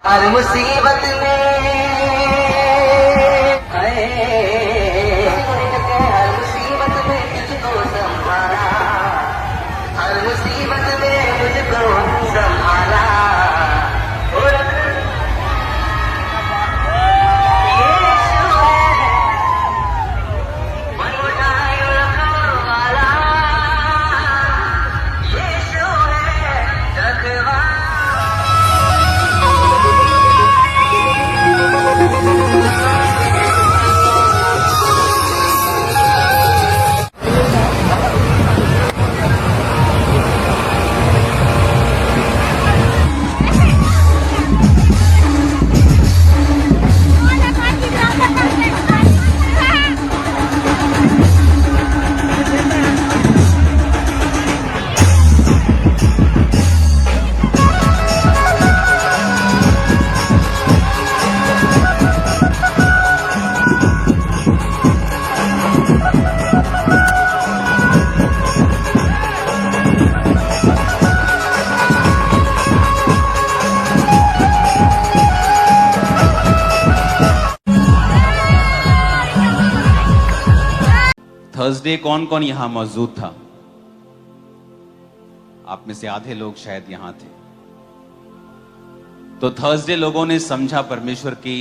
हर मुसीबत में हर मुसीबत में तुझको संभाला, हर मुसीबत में मुझको संभाला। थर्सडे कौन कौन यहां मौजूद था? आप में से आधे लोग शायद यहां थे। तो थर्सडे लोगों ने समझा परमेश्वर की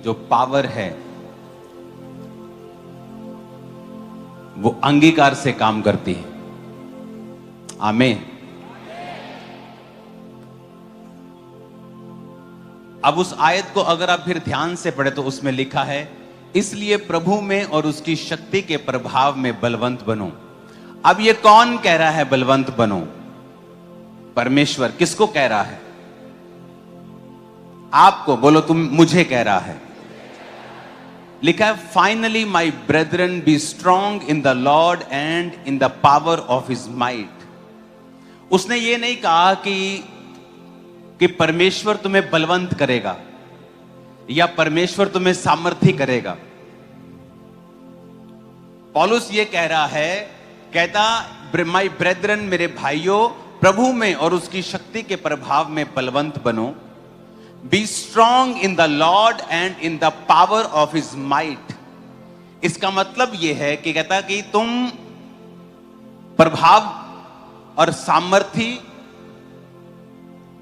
जो पावर है वो अंगीकार से काम करती है। आमीन। अब उस आयत को अगर आप फिर ध्यान से पढ़े तो उसमें लिखा है, इसलिए प्रभु में और उसकी शक्ति के प्रभाव में बलवंत बनो। अब ये कौन कह रहा है बलवंत बनो? परमेश्वर। किसको कह रहा है? आपको। बोलो तुम। मुझे कह रहा है। लिखा है, finally my brethren be strong in the Lord and in the power of his might. उसने ये नहीं कहा कि परमेश्वर तुम्हें बलवंत करेगा या परमेश्वर तुम्हें सामर्थ्य करेगा। पौलुस ये कह रहा है, कहता, माय ब्रेदरन, मेरे भाइयों, प्रभु में और उसकी शक्ति के प्रभाव में बलवंत बनो। Be strong in the Lord and in the power of his might. इसका मतलब यह है कि कहता कि तुम प्रभाव और सामर्थ्य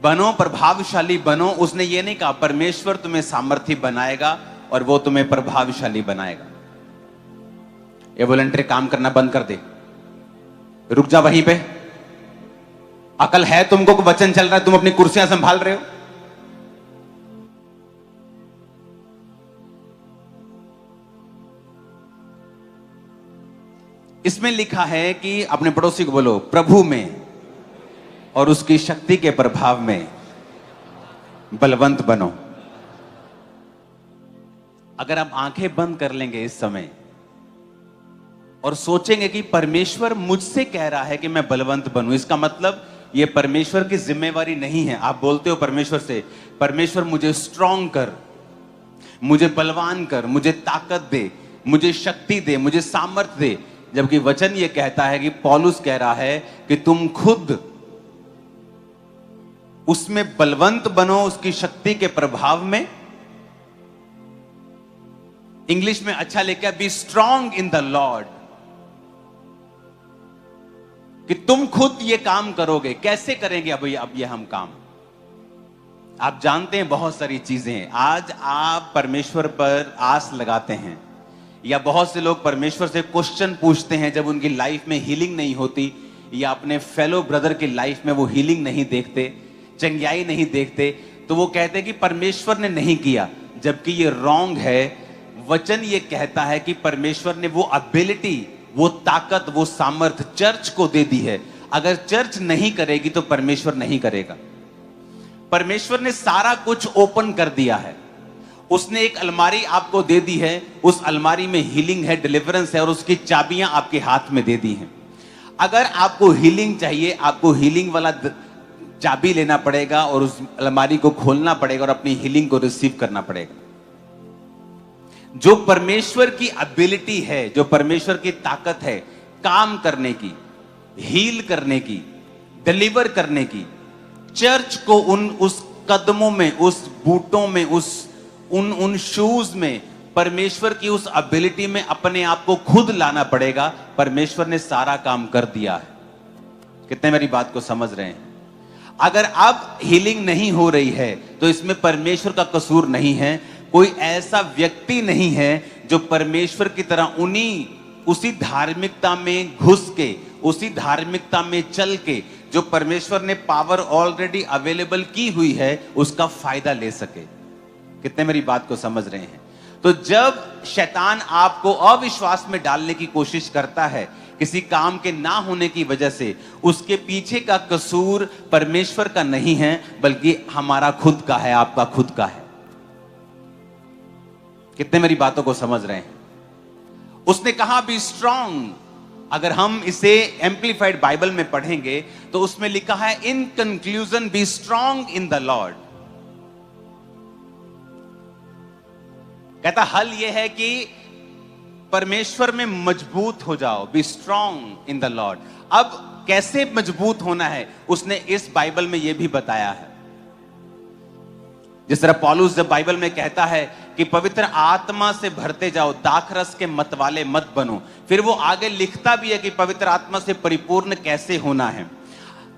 बनो, प्रभावशाली बनो। उसने ये नहीं कहा परमेश्वर तुम्हें सामर्थ्य बनाएगा और वो तुम्हें प्रभावशाली बनाएगा। ये वॉलंटरी काम करना बंद कर दे। रुक जा वहीं पे। अकल है तुमको? वचन चल रहा है, तुम अपनी कुर्सियां संभाल रहे हो। इसमें लिखा है कि अपने पड़ोसी को बोलो, प्रभु में और उसकी शक्ति के प्रभाव में बलवंत बनो। अगर आप आंखें बंद कर लेंगे इस समय और सोचेंगे कि परमेश्वर मुझसे कह रहा है कि मैं बलवंत बनूं, इसका मतलब यह परमेश्वर की जिम्मेवारी नहीं है। आप बोलते हो परमेश्वर से, परमेश्वर मुझे स्ट्रांग कर, मुझे बलवान कर, मुझे ताकत दे, मुझे शक्ति दे, मुझे सामर्थ्य दे। जबकि वचन यह कहता है कि पौलुस कह रहा है कि तुम खुद उसमें बलवंत बनो, उसकी शक्ति के प्रभाव में। इंग्लिश में अच्छा लिखा है, B strong in the Lord. कि तुम खुद ये काम करोगे। कैसे करेंगे अब ये हम काम? आप जानते हैं बहुत सारी चीजें। आज आप परमेश्वर पर आस लगाते हैं, या बहुत से लोग परमेश्वर से क्वेश्चन पूछते हैं जब उनकी लाइफ में हीलिंग नहीं होती, या अपने फेलो ब्रदर की लाइफ में वो हीलिंग नहीं देखते, चंगाई नहीं देखते, तो वो कहते हैं कि परमेश्वर ने नहीं किया। जबकि ये रॉन्ग है। वचन ये कहता है कि परमेश्वर ने वो एबिलिटी, वो ताकत, वो सामर्थ चर्च को दे दी है। अगर चर्च नहीं करेगी तो परमेश्वर नहीं करेगा। परमेश्वर ने सारा कुछ ओपन कर दिया है। उसने एक अलमारी आपको दे दी है, उस अलमारी में हीलिंग है, डिलीवरेंस है, और उसकी चाबियां आपके हाथ में दे दी हैं। अगर आपको हीलिंग चाहिए, आपको हीलिंग वाला चाबी लेना पड़ेगा और उस अलमारी को खोलना पड़ेगा और अपनी हीलिंग को रिसीव करना पड़ेगा। जो परमेश्वर की एबिलिटी है, जो परमेश्वर की ताकत है काम करने की, हील करने की, डिलीवर करने की, चर्च को उस कदमों में, उस बूटों में, उन शूज में, परमेश्वर की उस एबिलिटी में अपने आप को खुद लाना पड़ेगा। परमेश्वर ने सारा काम कर दिया है। कितने मेरी बात को समझ रहे हैं? अगर अब हीलिंग नहीं हो रही है तो इसमें परमेश्वर का कसूर नहीं है। कोई ऐसा व्यक्ति नहीं है जो परमेश्वर की तरह उसी धार्मिकता में घुस के, उसी धार्मिकता में चल के, जो परमेश्वर ने पावर ऑलरेडी अवेलेबल की हुई है, उसका फायदा ले सके। कितने मेरी बात को समझ रहे हैं? तो जब शैतान आपको अविश्वास में डालने की कोशिश करता है किसी काम के ना होने की वजह से, उसके पीछे का कसूर परमेश्वर का नहीं है, बल्कि हमारा खुद का है, आपका खुद का है। कितने मेरी बातों को समझ रहे हैं? उसने कहा बी स्ट्रांग। अगर हम इसे एम्प्लीफाइड बाइबल में पढ़ेंगे तो उसमें लिखा है in conclusion B strong in the Lord. कहता हल यह है कि परमेश्वर में मजबूत हो जाओ, B strong in the Lord. अब कैसे मजबूत होना है उसने इस बाइबल में यह भी बताया है। जिस तरह पौलुस जब बाइबल में कहता है कि पवित्र आत्मा से भरते जाओ, दाखरस के मतवाले मत बनो, फिर वो आगे लिखता भी है कि पवित्र आत्मा से परिपूर्ण कैसे होना है।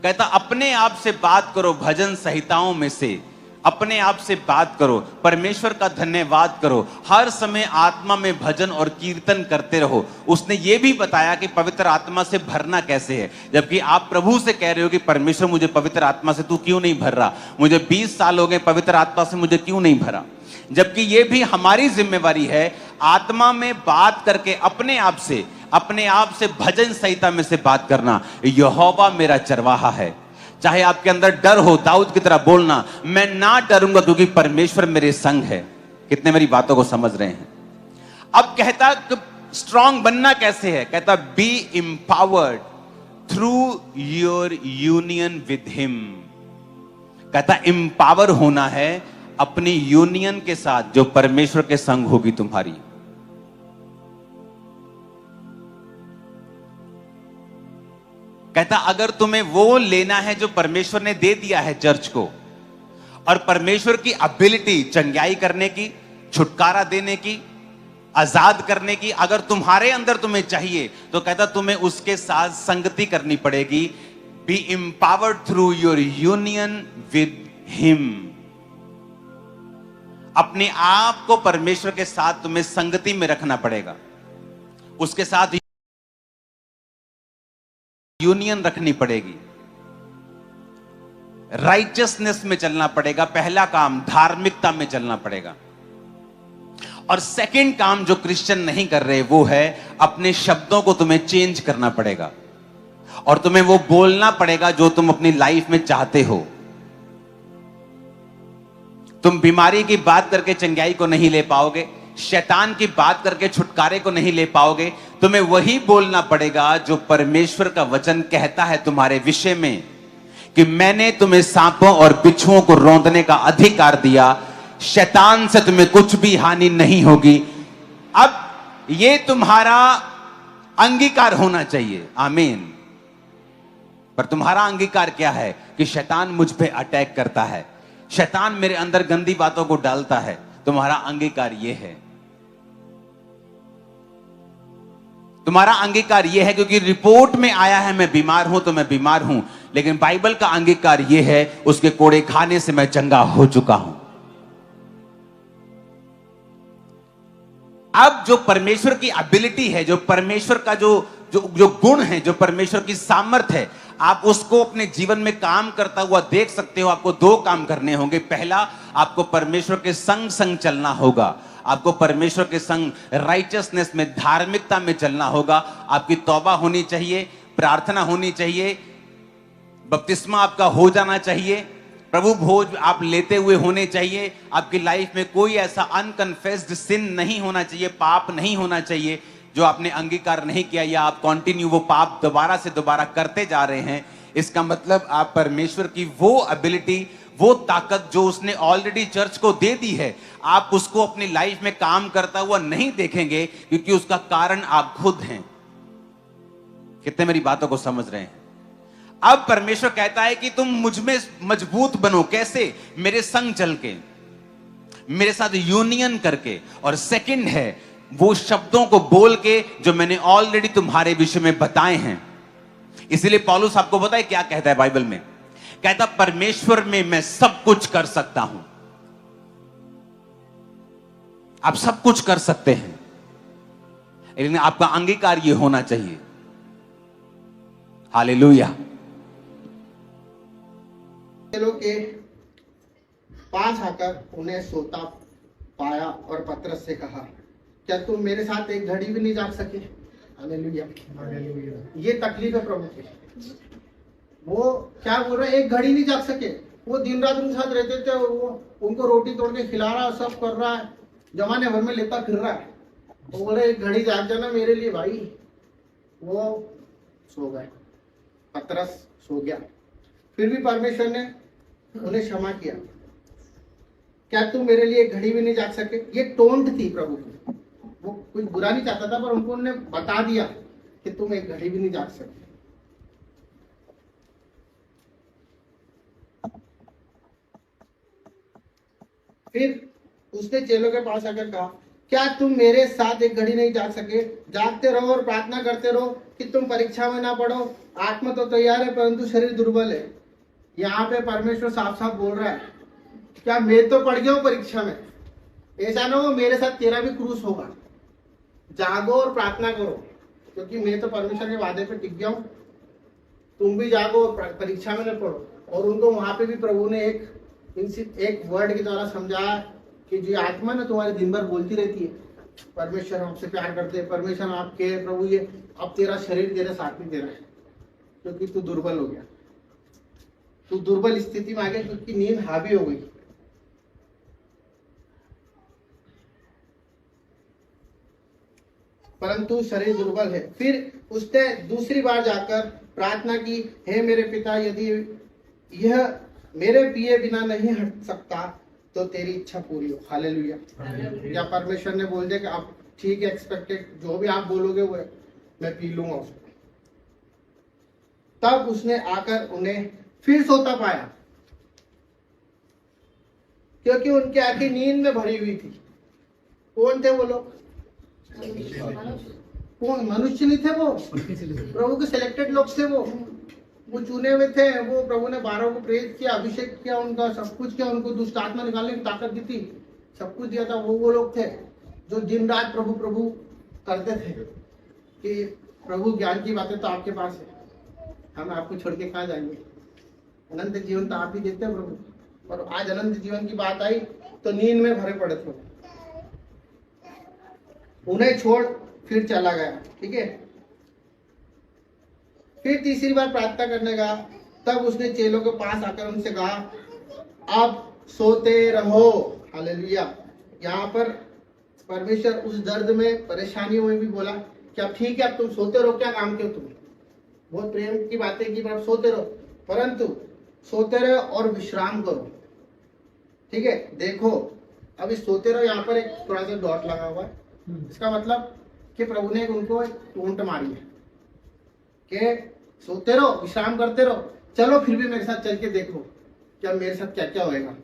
कहता अपने आप से बात करो, भजन संहिताओं में से अपने आप से बात करो, परमेश्वर का धन्यवाद करो, हर समय आत्मा में भजन और कीर्तन करते रहो। उसने ये भी बताया कि पवित्र आत्मा से भरना कैसे है। जबकि आप प्रभु से कह रहे हो कि परमेश्वर मुझे पवित्र आत्मा से तू क्यों नहीं भर रहा, मुझे 20 साल हो गए पवित्र आत्मा से मुझे क्यों नहीं भरा। जबकि ये भी हमारी जिम्मेवारी है आत्मा में बात करके अपने आप से भजन संहिता में से बात करना। यहोवा मेरा चरवाहा है। चाहे आपके अंदर डर हो, दाऊद की तरह बोलना, मैं ना डरूंगा क्योंकि परमेश्वर मेरे संग है। कितने मेरी बातों को समझ रहे हैं? अब कहता स्ट्रांग बनना कैसे है? कहता B empowered through your union with him. कहता एम्पावर होना है अपनी यूनियन के साथ जो परमेश्वर के संग होगी तुम्हारी। कहता अगर तुम्हें वो लेना है जो परमेश्वर ने दे दिया है चर्च को, और परमेश्वर की एबिलिटी चंगाई करने की, छुटकारा देने की, आजाद करने की अगर तुम्हारे अंदर तुम्हें चाहिए, तो कहता तुम्हें उसके साथ संगति करनी पड़ेगी। B empowered through your union with him. अपने आप को परमेश्वर के साथ तुम्हें संगति में रखना पड़ेगा, उसके साथ यूनियन रखनी पड़ेगी, राइचियसनेस में चलना पड़ेगा। पहला काम धार्मिकता में चलना पड़ेगा। और सेकंड काम जो क्रिश्चियन नहीं कर रहे वो है अपने शब्दों को तुम्हें चेंज करना पड़ेगा और तुम्हें वो बोलना पड़ेगा जो तुम अपनी लाइफ में चाहते हो। तुम बीमारी की बात करके चंगाई को नहीं ले पाओगे, शैतान की बात करके छुटकारे को नहीं ले पाओगे। तुम्हें वही बोलना पड़ेगा जो परमेश्वर का वचन कहता है तुम्हारे विषय में, कि मैंने तुम्हें सांपों और बिच्छुओं को रौंदने का अधिकार दिया, शैतान से तुम्हें कुछ भी हानि नहीं होगी। अब यह तुम्हारा अंगीकार होना चाहिए। आमीन। पर तुम्हारा अंगीकार क्या है? कि शैतान मुझ पे अटैक करता है, शैतान मेरे अंदर गंदी बातों को डालता है। तुम्हारा अंगीकार यह है, तुम्हारा अंगीकार यह है, क्योंकि रिपोर्ट में आया है मैं बीमार हूं तो मैं बीमार हूं, लेकिन बाइबल का अंगीकार यह है उसके कोड़े खाने से मैं चंगा हो चुका हूं। अब जो परमेश्वर की एबिलिटी है, जो परमेश्वर का जो गुण है, जो परमेश्वर की सामर्थ्य है, आप उसको अपने जीवन में काम करता हुआ देख सकते हो। आपको दो काम करने होंगे। पहला, आपको परमेश्वर के संग संग चलना होगा। आपको परमेश्वर के संग राइचियसनेस में, धार्मिकता में चलना होगा। आपकी तौबा होनी चाहिए, प्रार्थना होनी चाहिए, बपतिस्मा आपका हो जाना चाहिए, प्रभु भोज आप लेते हुए होने चाहिए। आपकी लाइफ में कोई ऐसा अनकन्फेस्ड सिन नहीं होना चाहिए, पाप नहीं होना चाहिए जो आपने अंगीकार नहीं किया, या आप कंटिन्यू वो पाप दोबारा से दोबारा करते जा रहे हैं। इसका मतलब आप परमेश्वर की वो एबिलिटी, वो ताकत जो उसने ऑलरेडी चर्च को दे दी है, आप उसको अपनी लाइफ में काम करता हुआ नहीं देखेंगे, क्योंकि उसका कारण आप खुद हैं। कितने मेरी बातों को समझ रहे हैं? अब परमेश्वर कहता है कि तुम मुझ में मजबूत बनो। कैसे? मेरे संग चल के, मेरे साथ यूनियन करके। और सेकंड है वो शब्दों को बोल के जो मैंने ऑलरेडी तुम्हारे विषय में बताए हैं। इसलिए पौलुस आपको पता है क्या कहता है बाइबल में? कहता परमेश्वर में मैं सब कुछ कर सकता हूं। आप सब कुछ कर सकते हैं, लेकिन आपका अंगीकार यह होना चाहिए। हालेलुया। चेलों के पास आकर उन्हें सोता पाया और पतरस से कहा, क्या तुम मेरे साथ एक घड़ी भी नहीं जाग सके? हालेलुया। ये तकलीफ है प्रभु की। वो क्या बोल रहे, एक घड़ी नहीं जाग सके। वो दिन रात उनके साथ रहते थे, वो उनको रोटी तोड़ के खिला रहा, सब कर रहा है, जमाने भर में लेता फिर रहा है। वो बोल रहे एक घड़ी जाग जाना मेरे लिए भाई। वो सो गए, पतरस सो गया। फिर भी परमेश्वर ने उन्हें क्षमा किया। क्या तुम मेरे लिए एक घड़ी भी नहीं जाग सके? ये टोंट थी प्रभु की। वो कुछ बुरा नहीं चाहता था, पर उनको उन्होंने बता दिया कि तुम एक घड़ी भी नहीं जाग सके। फिर उसने चेलों के पास आकर कहा, क्या तुम मेरे साथ एक घड़ी नहीं जाग सके? जागते रहो और प्रार्थना करते रहो कि तुम परीक्षा में ना पड़ो। आत्मा तो तैयार है परंतु शरीर दुर्बल है। यहाँ पे परमेश्वर साफ साफ बोल रहा है, क्या मैं तो पड़ गया हूं परीक्षा में, ऐसा ना हो मेरे साथ तेरा भी क्रूस होगा। जागो और प्रार्थना करो, क्योंकि मैं तो परमेश्वर के वादे पे टिक गया हूं। तुम भी जागो और परीक्षा में न पढ़ो। और उनको वहां पे भी प्रभु ने एक वर्ड के द्वारा समझाया कि जो आत्मा ना तुम्हारे दिन भर बोलती रहती है, परमेश्वर हमसे प्यार करते हैं, परमेश्वर आपके प्रभु ये अब तेरा शरीर तेरे साथ नहीं दे रहा है, क्योंकि तू दुर्बल हो गया, तू दुर्बल स्थिति में आ गया, क्योंकि नींद हावी हो गई। परंतु शरीर दुर्बल है। फिर उसने दूसरी बार जाकर प्रार्थना की, हे मेरे पिता, यदि यह मेरे पिए बिना नहीं हट सकता तो तेरी इच्छा पूरी हो। हालेलुया। या परमेश्वर ने बोल दिया कि आप ठीक है, एक्सपेक्टेड जो भी आप बोलोगे वो मैं पी लूंगा उसको। तब उसने आकर उन्हें फिर सोता पाया, क्योंकि उनकी आंखें नींद में भरी हुई थी। कौन थे वो लोग? कौन? मनुष्य नहीं थे वो, प्रभु के सिलेक्टेड लोग थे। वो चुने हुए थे। वो प्रभु ने 12 को प्रेरित किया, अभिषेक किया, उनका सब कुछ किया, उनको दुष्ट आत्मा निकालने की ताकत दी थी, सब कुछ दिया था। वो लोग थे जो दिन रात प्रभु प्रभु करते थे कि प्रभु ज्ञान की बातें तो आपके पास है, हम आपको छोड़ के कहाँ जाएंगे, अनंत जीवन तो आप ही देते हैं प्रभु। और आज अनंत जीवन की बात आई तो नींद में भरे पड़े थे। उन्हें छोड़ फिर चला गया। ठीक है। फिर तीसरी बार प्रार्थना करने गया। तब उसने चेलों के पास आकर उनसे कहा, अब सोते रहो। हालेलुया। यहाँ पर परमेश्वर उस दर्द में, परेशानियों में भी बोला कि अब ठीक है, अब तुम सोते रहो, क्या काम क्यों? तुम बहुत प्रेम की बातें की, पर सोते रहो, परंतु सोते रहो और विश्राम करो। ठीक है। देखो अब इस सोते रहो यहाँ पर एक थोड़ा सा डॉट लगा हुआ है। इसका मतलब कि प्रभु ने उनको एक टोंट मारी है कि सोते रहो, विश्राम करते रहो, चलो फिर भी मेरे साथ चल के देखो क्या मेरे साथ क्या क्या होएगा।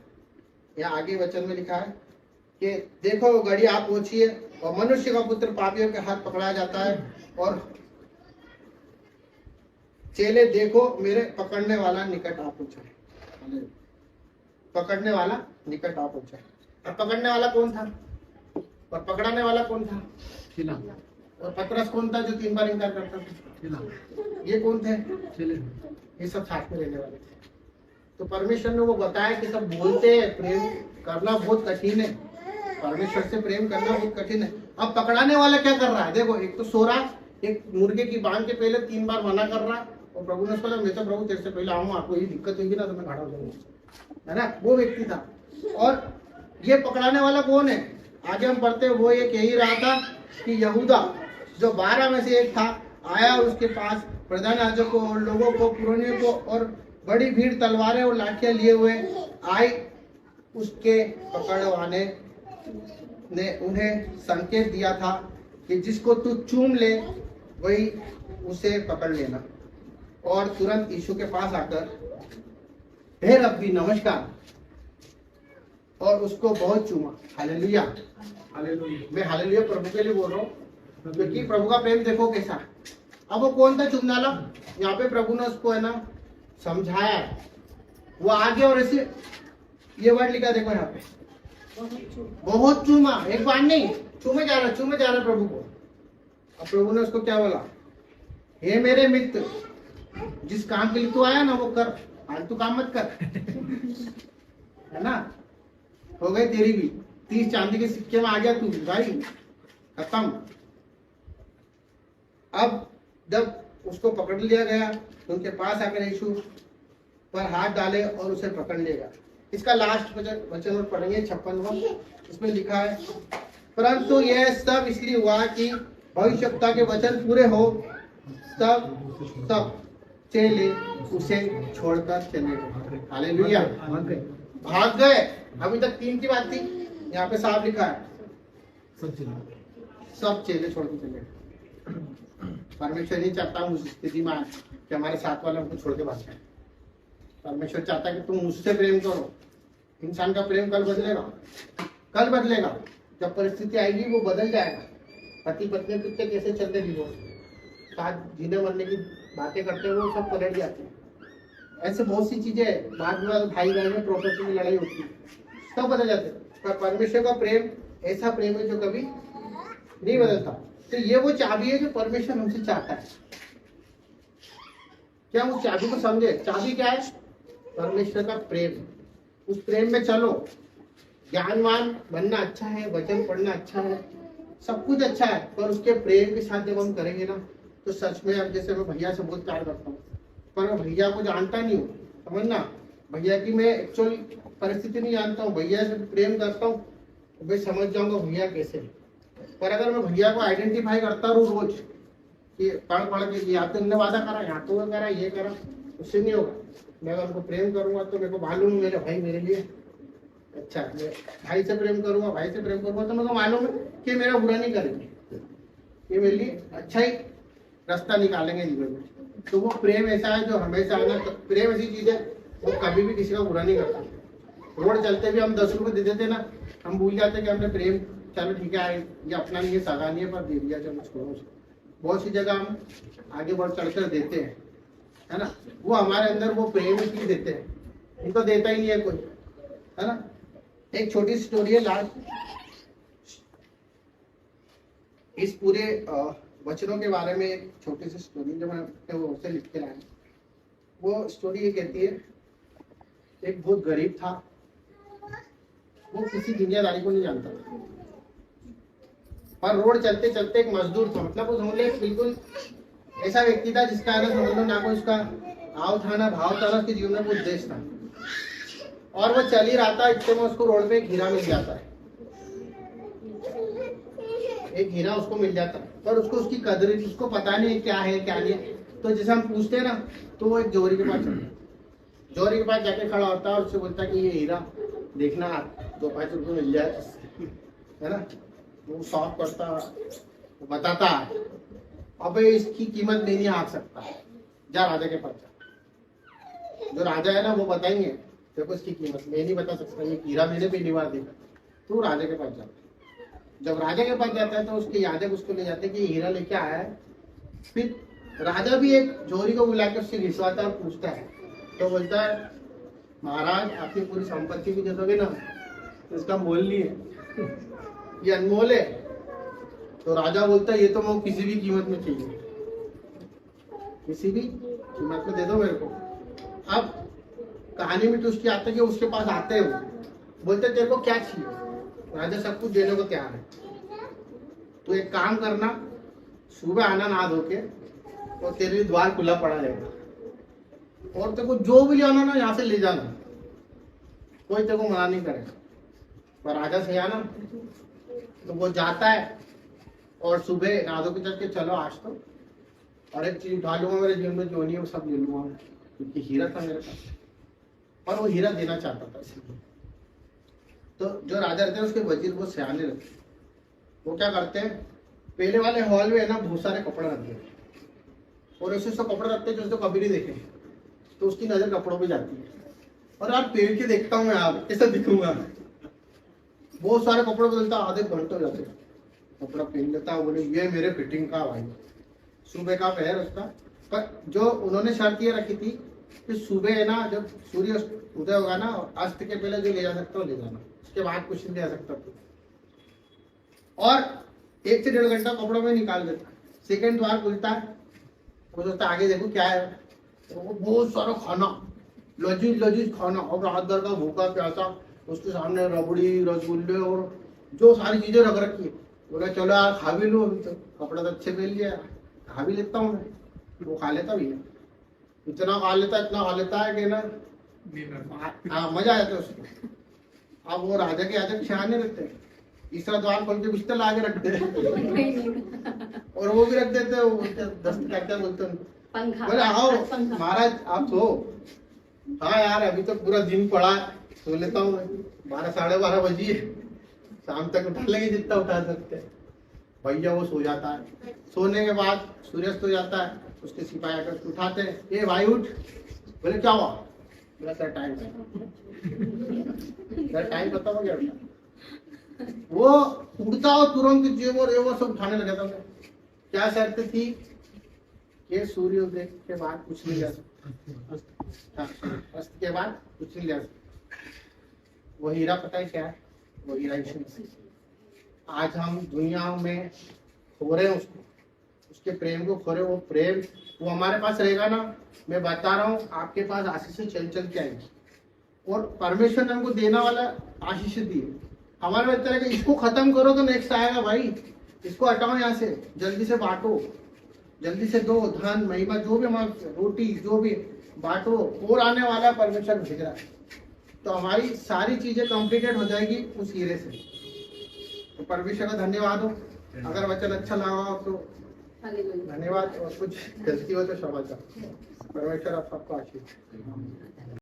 यहाँ आगे वचन में लिखा है कि देखो वो घड़ी आप पहुंची है और मनुष्य का पुत्र पापियों के हाथ पकड़ाया जाता है। और चेले देखो मेरे पकड़ने वाला निकट आ पहुंचा है। पकड़ने वाला निकट आ पहुंचा है। और पकड़ने वाला कौन था और पकड़ाने वाला कौन था? और पतरस कौन था जो 3 बार इनकार करता था? ये कौन थे? ये सब साथ में रहने वाले थे। तो परमेश्वर ने वो बताया कि सब बोलते हैं प्रेम करना बहुत कठिन है, परमेश्वर से प्रेम करना बहुत कठिन है। अब पकड़ाने वाला क्या कर रहा है? देखो, एक तो सो रहा, एक मुर्गे की बांध के पहले 3 बार मना कर रहा, और प्रभु ने बोला मैं तो प्रभु तेरे से पहले आऊंगा, आपको ये दिक्कत होगी ना तो मैं खड़ा हो जाऊंगा, है ना? वो व्यक्ति था। और ये पकड़ाने वाला कौन है? आगे हम पढ़ते हैं, वो एक यही रहा था कि यहूदा जो 12 में से एक था, आया उसके पास प्रधान याजकों और लोगों को, पुरोहितों को, और बड़ी भीड़ तलवारें और लाठियां लिए हुए आई। उसके पकड़वाने ने उन्हें संकेत दिया था कि जिसको तू चूम ले वही उसे पकड़ लेना। और तुरंत यीशु के पास आकर हे रब्बी नमस्कार, और उसको बहुत चूमा। Hallelujah, hallelujah. मैं हालेलुया प्रभु के लिए बोल रहा हूँ, क्योंकि प्रभु का प्रेम देखो कैसा। अब वो कौन था चूमने वाला? यहाँ पे प्रभु ने उसको है ना समझाया है। वो आगे और ऐसे ये वर्ड लिखा देखो यहाँ पे, बहुत चूमा। एक बार नहीं, चूमे जा रहा प्रभु को। अब प्रभु ने उसको क्या बोला? हे मेरे मित्र, जिस काम के लिए तू आया ना वो कर, फालतू काम मत कर। है ना, हो गई तेरी भी 30 चांदी के सिक्के में आ गया तू भाई, खत्म। अब जब उसको पकड़ लिया गया तो उनके पास आकर यीशु पर हाथ डाले और उसे पकड़ लेगा। इसका लास्ट वचन और पढ़ेंगे 56वां। इसमें लिखा है, परंतु यह सब इसलिए हुआ कि भविष्यवक्ता के वचन पूरे हो, सब चेले उसे छोड़कर चले गए। हालेलुया, भाग गए। अभी तक 3 की बात थी, यहाँ पे साफ लिखा है सब चेले छोड़ के चले गए। परमेश्वर नहीं चाहता हूँ उस स्थिति में कि हमारे साथ वाले हमको छोड़ के भाग जाए। परमेश्वर चाहता है कि तुम मुझसे प्रेम करो। इंसान का प्रेम कल बदलेगा। जब परिस्थिति आएगी वो बदल जाएगा। पति पत्नी कितने कैसे चलते डिवोर्स, साथ जीने मरने की बातें करते हुए सब पलट जाते हैं। ऐसे बहुत सी चीजें, बाद में भाई बहन में प्रॉपर्टी की लड़ाई होती है, सब बदल जाते हैं। पर परमेश्वर का प्रेम ऐसा प्रेम है जो कभी नहीं बदलता। तो ये वो चाबी है जो परमेश्वर हमसे चाहता है। क्या उस चाबी को समझे? चाबी क्या है? परमेश्वर का प्रेम। उस प्रेम में चलो। ज्ञानवान बनना अच्छा है, वचन पढ़ना अच्छा है, सब कुछ अच्छा है, पर उसके प्रेम के साथ जब हम करेंगे ना तो सच में, अब जैसे मैं भैया से बहुत प्यार करता हूँ, पर मैं भैया को जानता नहीं हूँ, समझना, भैया की मैं एक्चुअल परिस्थिति नहीं जानता हूँ, भैया से प्रेम करता हूँ तो मैं समझ जाऊंगा भैया कैसे। पर अगर मैं भैया को आइडेंटिफाई करता रहूँ रोज कि पढ़ के या तो इनने वादा करा, यहाँ तो करा, ये करा, उससे नहीं होगा। मैं अगर उनको प्रेम करूंगा तो मेरे को मालूम है मेरे भाई मेरे लिए अच्छा, मैं भाई से प्रेम करूंगा तो मेरे को मालूम है कि मेरा बुरा नहीं करेंगे, ये मेरे लिए अच्छा ही रास्ता निकालेंगे जीवन में। तो वो प्रेम ऐसा है जो हमेशा आना। तो प्रेम ऐसी चीज है वो कभी भी किसी का बुरा नहीं करता। रोड चलते भी हम 10 रुपए दे देते ना, हम भूल जाते कि हमने प्रेम, चलो ठीक है ये अपना नहीं है, सगा नहीं है, पर दे दिया, चलो छोड़ो। बहुत सी जगह हम आगे बढ़ चढ़कर देते हैं, है ना, वो हमारे अंदर वो प्रेम इसलिए देते हैं, इनको देता ही नहीं है कोई, है ना। एक छोटी स्टोरी है लास्ट, इस पूरे वचनों के बारे में एक छोटी सी स्टोरी जो मैं वो से लिख के लाया। वो स्टोरी ये कहती है, एक बहुत गरीब था, वो किसी दुनियादारी को नहीं जानता था, पर रोड चलते चलते एक मजदूर था, मतलब वो समझ लो बिल्कुल ऐसा व्यक्ति था जिसका ना समझ लो ना कोई उसका आव था ना भाव था ना, उसके जीवन में कुछ उद्देश्य था। और वो चल ही रहा था, इतने में उसको रोड पे एक हीरा मिल जाता है, एक हीरा उसको मिल जाता है, पर उसको उसकी कदर, उसको पता नहीं क्या है क्या नहीं। तो जैसे हम पूछते हैं ना, तो वो एक जोहरी के पास चलता है, जोहरी के पास जाके खड़ा होता है और उससे बोलता है कि ये हीरा देखना 2-5 रुपये मिल जाए, है ना। वो सॉल्व करता, वो बताता अबे इसकी कीमत नहीं आंक सकता, जा राजा के पास जा। जो राजा है ना वो बताएंगे देखो इसकी कीमत मैं नहीं बता सकता, ये हीरा मैंने पहली बार देखा। तो राजा के पास जाता है, जब राजा के पास जाता है तो उसके यादव उसको ले जाते हैं कि हीरा लेके आया है। फिर राजा भी एक जोहरी को बुला के उससे घिसवाता है और पूछता है, तो बोलता है महाराज आपकी पूरी संपत्ति भी दे दोगे ना तो इसका मोल नहीं है, ये अनमोल है। तो राजा बोलता है ये तो मैं किसी भी कीमत में चाहिए, किसी भी कीमत में दे दो मेरे को। अब कहानी में ट्विस्ट आता है कि उसके पास आते हैं, बोलते तेरे को क्या चाहिए? राजा सब कुछ देने को तैयार है, तो एक काम करना, सुबह आना नहा धो के, और तेरे लिए द्वार खुला पड़ा रहेगा, और तेरे को जो भी लाना ना यहाँ से ले जाना, कोई तेरे को मना नहीं करेगा। पर राजा से आना, तो वो जाता है और सुबह नहा धो के चल के चलो आज तो, और एक चीज उठा लूंगा मेरे जीवन में जो नहीं है वो सब ले लूंगा, क्योंकि हीरा था मेरे पास, और वो हीरा देना चाहता था इसलिए। तो जो राजा रहते हैं उसके वजीर वो सियाने रहते हैं, वो क्या करते हैं, पहले वाले हॉल में है ना बहुत सारे कपड़े रखते हैं, और ऐसे उसको कपड़े रखते हैं जो उसको कभी नहीं देखे, तो उसकी नजर कपड़ों पे जाती है। और यार पहन के देखता हूँ मैं, यार कैसा दिखूंगा। बहुत सारे कपड़े बदलता, आधे घंटे हो जाते, कपड़ा पहन लेता है, बोले ये मेरे फिटिंग का भाई, सुबह का पहर उसका। पर जो उन्होंने शर्त ये रखी थी कि सुबह है ना, जब सूर्य उदय होगा ना, अस्त के पहले जो ले जा सकता हो ले जाना, उसके बाद कुछ नहीं ले जा सकता तू। और 1 से 1.5 घंटा कपड़ों में निकाल देता। सेकंड द्वार खुलता है, वो सोचता आगे देखो क्या है, तो वो बहुत सारा खाना, लजीज लजीज खाना, और रात भर का भूखा प्यासा, उसके सामने रबड़ी रसगुल्ले और जो सारी चीजें रख रखी है। बोला चलो यार खा भी लो, अभी तो कपड़ा तो अच्छे पहन लिया, खा भी लेता हूँ मैं। वो खा लेता भी है, इतना खा लेता है कि ना मजा आ जाता है उसको। अब वो राजा के आजक सियाने रहते हैं, तीसरा द्वार खोल के बिस्तर ला के रखते हैं और वो भी रख देते हैं, वो दस्त क्या बोलते हैं, बोले आओ महाराज आप सो। हाँ यार अभी तो पूरा दिन पड़ा है, सो लेता हूँ मैं, 12 साढ़े 12 बजी है, शाम तक उठा लेंगे जितना उठा सकते हैं। भैया वो सो जाता है, सोने के बाद सूर्यास्त हो जाता है, उसके सिपाही आकर उठाते हैं, ये भाई उठ। बोले क्या हुआ? बोला सर टाइम सर टाइम पता हो गया। वो उठता हो तुरंत जेब और वो सब उठाने लगा था। क्या शर्त थी कि सूर्योदय के बाद कुछ नहीं ले सकता, अस्त के बाद कुछ नहीं ले सकता। वो हीरा पता है क्या है? वो हीरा आज हम दुनिया में खो रहे हैं उसको, उसके प्रेम को खो रहे। वो प्रेम वो हमारे पास रहेगा ना, मैं बता रहा हूँ आपके पास आशीष चल चल के आएगी। और परमेश्वर ने हमको देना वाला आशीष दी है। हमारे में तरह कि इसको खत्म करो तो नेक्स्ट आएगा भाई, इसको हटाओ यहाँ से, जल्दी से बांटो, जल्दी से दो, धन महिमा जो भी हमारे रोटी जो भी बांटो, और आने वाला परमेश्वर भेज रहा है। तो हमारी सारी चीजें कम्प्लीटेड हो जाएगी उस हीरे से। तो परमेश्वर का धन्यवाद हो। अगर वचन अच्छा लगा हो तो धन्यवाद, और कुछ गलती हो तो क्षमा चाहो। परमेश्वर आप सबको आशीष।